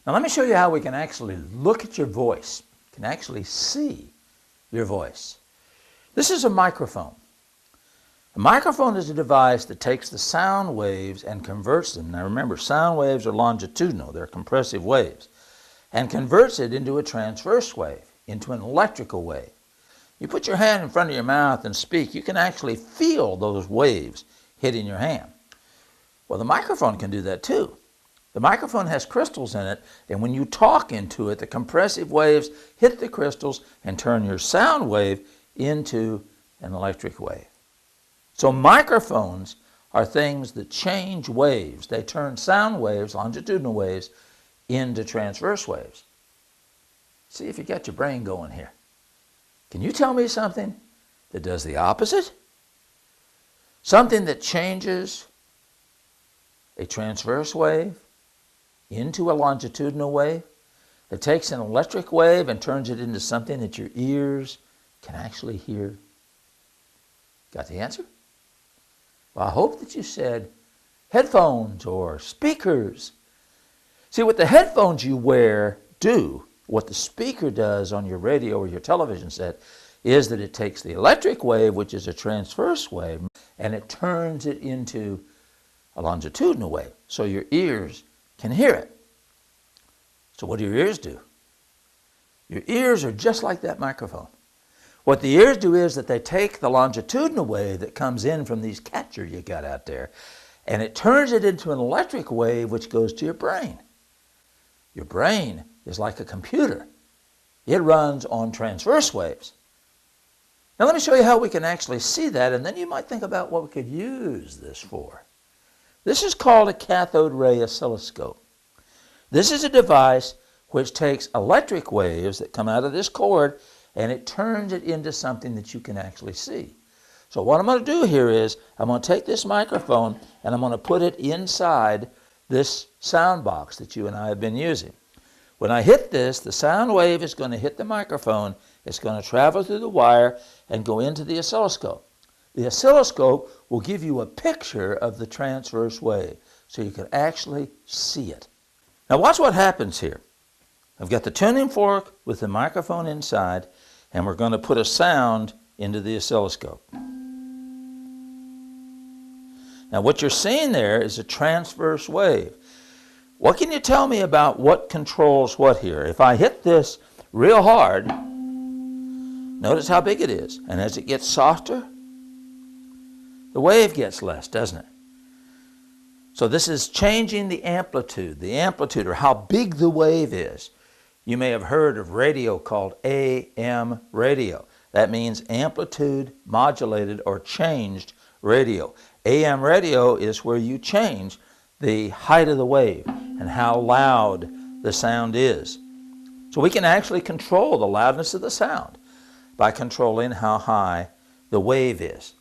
Now let me show you how we can actually look at your voice, can actually see your voice. This is a microphone. A microphone is a device that takes the sound waves and converts them. Now remember, sound waves are longitudinal, they're compressive waves, and converts it into a transverse wave, into an electrical wave. You put your hand in front of your mouth and speak, you can actually feel those waves hitting your hand. Well, the microphone can do that too. The microphone has crystals in it, and when you talk into it, the compressive waves hit the crystals and turn your sound wave into an electric wave. So microphones are things that change waves. They turn sound waves, longitudinal waves, into transverse waves. See if you got your brain going here. Can you tell me something that does the opposite? Something that changes a transverse wave into a longitudinal wave, that takes an electric wave and turns it into something that your ears can actually hear. Got the answer? Well, I hope that you said headphones or speakers. See, what the headphones you wear do, what the speaker does on your radio or your television set, is that it takes the electric wave, which is a transverse wave, and it turns it into a longitudinal wave, so your ears can hear it. So what do your ears do? Your ears are just like that microphone. What the ears do is that they take the longitudinal wave that comes in from these catchers you got out there, and it turns it into an electric wave which goes to your brain. Your brain is like a computer. It runs on transverse waves. Now let me show you how we can actually see that, and then you might think about what we could use this for. This is called a cathode ray oscilloscope. This is a device which takes electric waves that come out of this cord and it turns it into something that you can actually see. So what I'm going to do here is I'm going to take this microphone and I'm going to put it inside this sound box that you and I have been using. When I hit this, the sound wave is going to hit the microphone. It's going to travel through the wire and go into the oscilloscope. The oscilloscope will give you a picture of the transverse wave so you can actually see it. Now watch what happens here. I've got the tuning fork with the microphone inside, and we're going to put a sound into the oscilloscope. Now what you're seeing there is a transverse wave. What can you tell me about what controls what here? If I hit this real hard, notice how big it is. And as it gets softer, the wave gets less, doesn't it? So this is changing the amplitude or how big the wave is. You may have heard of radio called AM radio. That means amplitude modulated or changed radio. AM radio is where you change the height of the wave and how loud the sound is. So we can actually control the loudness of the sound by controlling how high the wave is.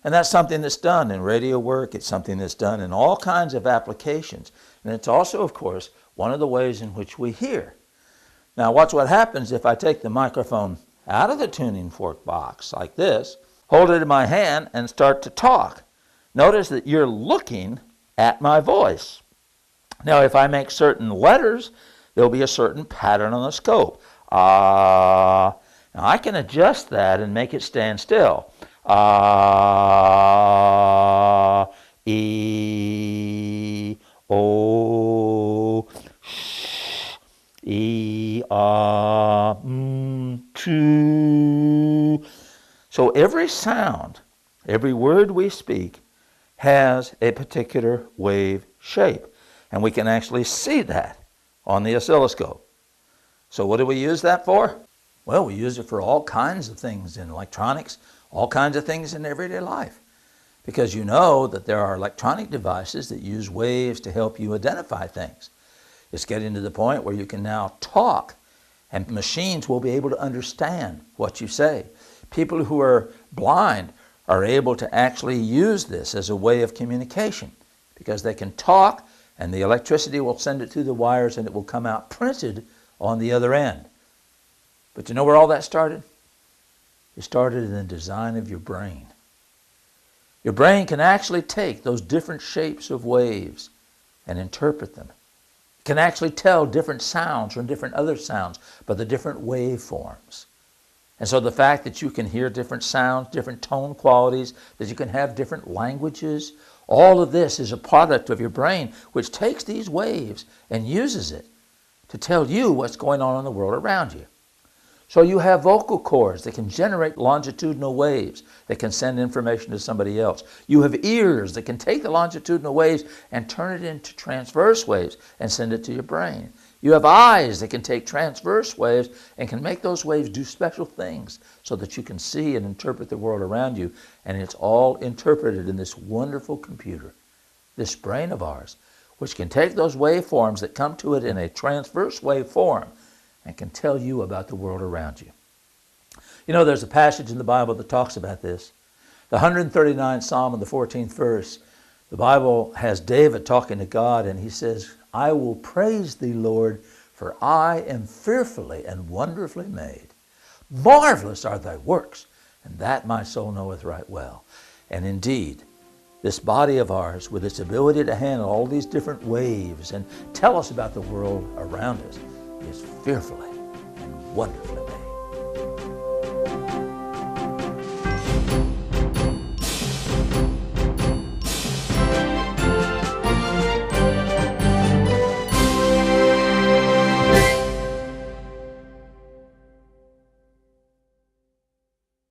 And that's something that's done in radio work. It's something that's done in all kinds of applications. And it's also, of course, one of the ways in which we hear. Now watch what happens if I take the microphone out of the tuning fork box like this, hold it in my hand, and start to talk. Notice that you're looking at my voice. Now if I make certain letters, there'll be a certain pattern on the scope. Now I can adjust that and make it stand still. E, O, E, T. So every sound, every word we speak has a particular wave shape. And we can actually see that on the oscilloscope. So what do we use that for? Well, we use it for all kinds of things in electronics, all kinds of things in everyday life. Because you know that there are electronic devices that use waves to help you identify things. It's getting to the point where you can now talk and machines will be able to understand what you say. People who are blind are able to actually use this as a way of communication because they can talk and the electricity will send it through the wires and it will come out printed on the other end. But you know where all that started? It started in the design of your brain. Your brain can actually take those different shapes of waves and interpret them. It can actually tell different sounds from different other sounds by the different waveforms. And so the fact that you can hear different sounds, different tone qualities, that you can have different languages, all of this is a product of your brain, which takes these waves and uses it to tell you what's going on in the world around you. So you have vocal cords that can generate longitudinal waves that can send information to somebody else. You have ears that can take the longitudinal waves and turn it into transverse waves and send it to your brain. You have eyes that can take transverse waves and can make those waves do special things so that you can see and interpret the world around you. And it's all interpreted in this wonderful computer, this brain of ours, which can take those waveforms that come to it in a transverse wave form and can tell you about the world around you. You know, there's a passage in the Bible that talks about this. The 139th Psalm in the 14th verse, the Bible has David talking to God, and he says, I will praise thee, Lord, for I am fearfully and wonderfully made. Marvelous are thy works, and that my soul knoweth right well. And indeed, this body of ours, with its ability to handle all these different waves and tell us about the world around us, is fearfully and wonderfully